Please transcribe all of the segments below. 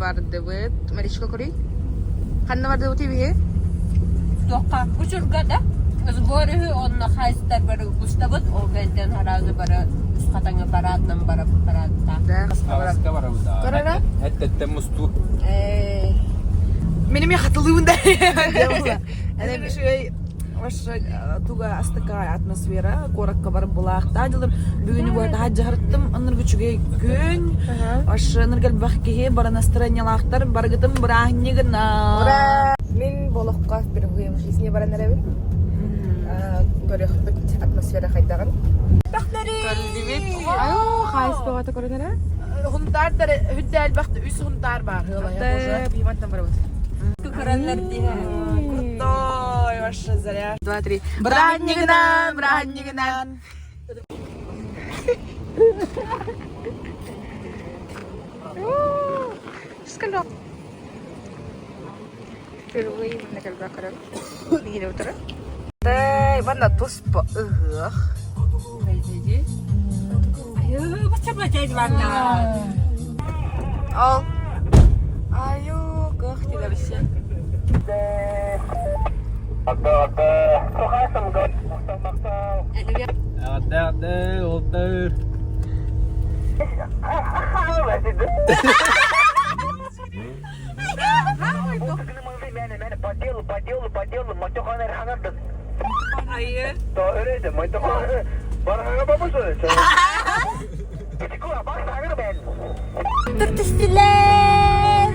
vardı bu. Mariçka koruy. Kanna vardı bu TV. Dokka uçurga da özgörü onun haystar bara ustabut o benden harazı bara katanga baratnan bara baratta. Aska var burada. Karara? Hatta mustu. Benim yakatılığımda. Ana bir şey tuga astıka atmosfera korak kabar bulaq. Tacılır bugünü bu arada hacı harıttım. Anır güçüge gün. Aşırı nırgal bakkihe bara настроениялақтар баргытым брахни гына. Мен болохқа бір ойым жизни баран әрәбіл. Көрек бүт атмосфера қайдаған. Аю, хайс бағаты көрінері? Хунтар хүдді әлбақты үс хунтар бар. Бейматтан бар бұд. Кукураллар дия. Крутой, ваша заряд. 2-3. Брахни гына, брахни гына. Скалок. Впервые на кальбакарам. Видели утро? Да, ванна туспа. Haydi. Ayo baca-baca mana. Al. Ayo, kah tidak bisa. Ada oldu. Подделу, матюханы раханардын. Hayır. То öyleydi, матюханы. Бархана бабасы. Китикула, бak sağır ben. Tertestiler.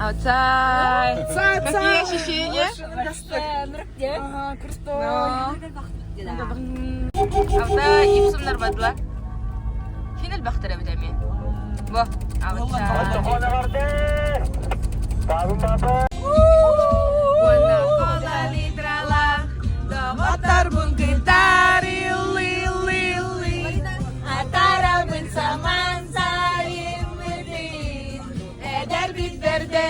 Outside. Какие ощущения? Ага, крутой. Авда ипсумнар бадла. Финал бахтара битами. Во, outside. Матюханы vardı. Sağın baba. Buona cosa litrala. Dogotar bun gitari li li li. Atara bin saman sayın müdin. Eder bitverde.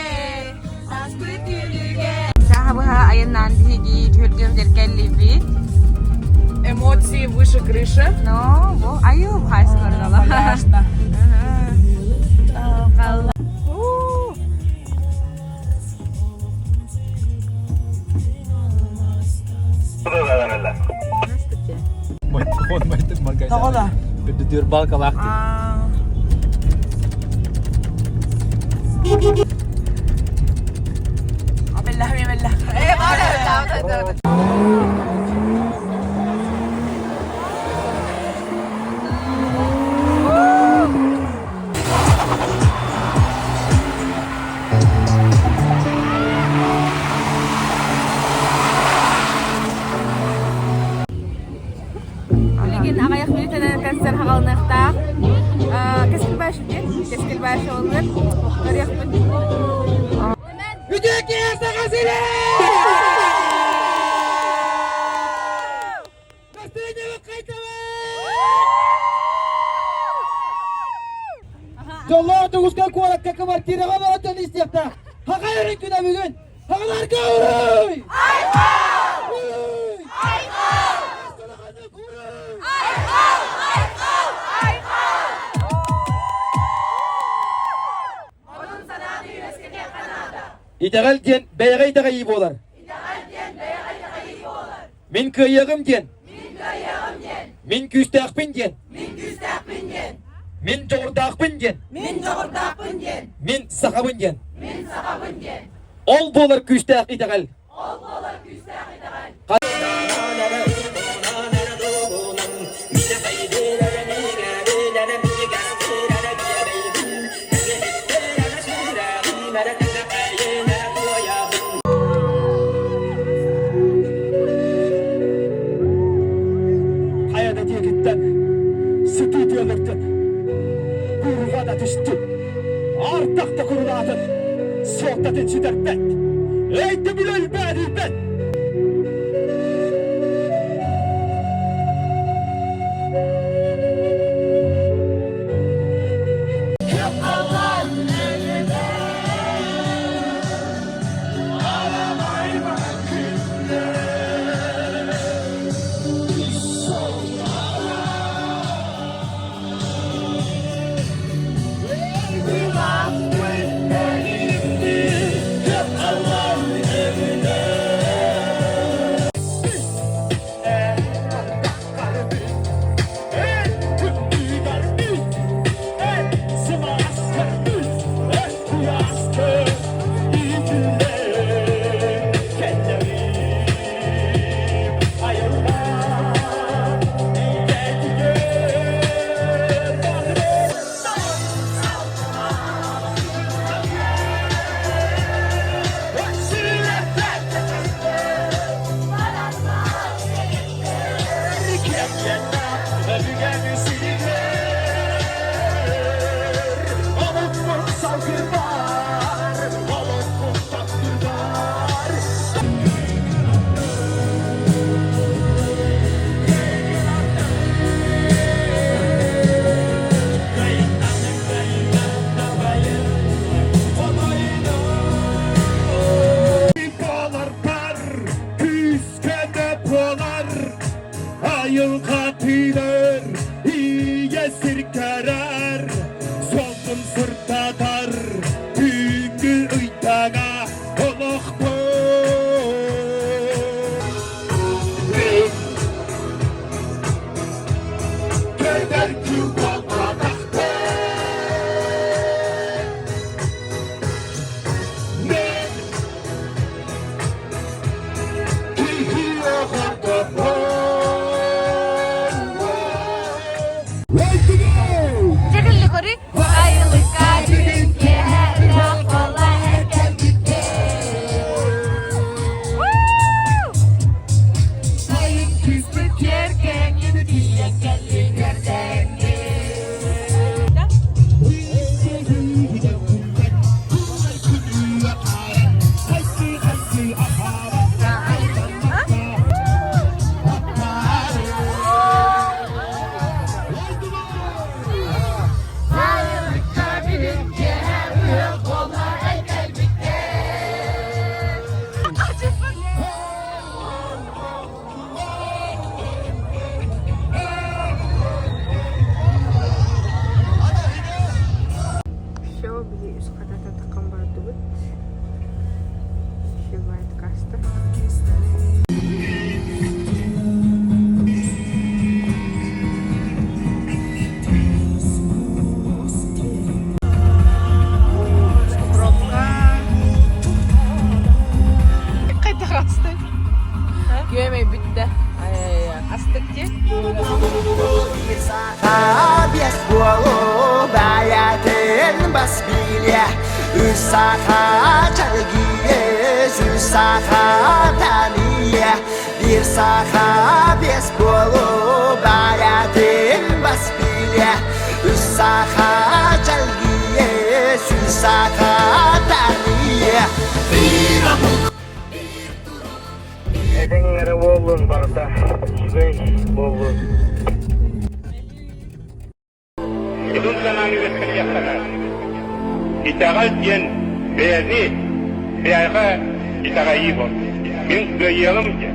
Sahabaha ayın nandihi tülgüm derkelli bit. Эмоции выше крыши. No, bu ayo bahas karnala. Конечно. Maytın magazin. Tağla. Bir diyor balka vakti. Billah mi billah. Lekin akayak militana kanser hagalnaqta. Keskilbaşı diye. Keskilbaşı olur. Arayak bit. Güdük yerse gazile! Gösterine bak kaytama! Jollar tugusga kualakka kvartiraga baratan istiyapta. Haqayrin küne bugün. Haqlar kavruy. İdeal diyen beyge idege iyi bolar. Min kıyığım diyen. Min küstahpin diyen. Min çoğurdakpin diyen. Min sakabın diyen. Ol bolar küstah ideal. Hayata diyekitten, stüdyolardan, kurga da düştüm. Artakta kurulatın, sohbetin siderpet. Eyti bilel beribet. Ayıl katiler, iyiye sirkerer, solgun sırtatar, tüngü ıytağa oluktur. Keder küvata tahtı, ne? Kihiyo hata Çekildi kori. Ayılık kalbim yeher kola herkes gitti. Sayın küslük yerken diye geldi yerden. Show beli üst kata takım vardı bu. Şu white kasta. Kayda kastı. Yemeği bitti. Astık ki. Habis bolu bayatin basbilya Üsaha çalgiye Üsaha taniye Bir saha bis bolu bayatin basbilya Üsaha çalgiye Üsaha taniye Edengere bolun barda. Sübey bolun. idun sanani vetkali yakana. Itagal yen beyni beyaga itaga yibo. Min göyelimce,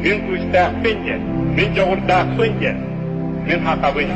min kustaqpince, min jogurdaqpince, min hakabin.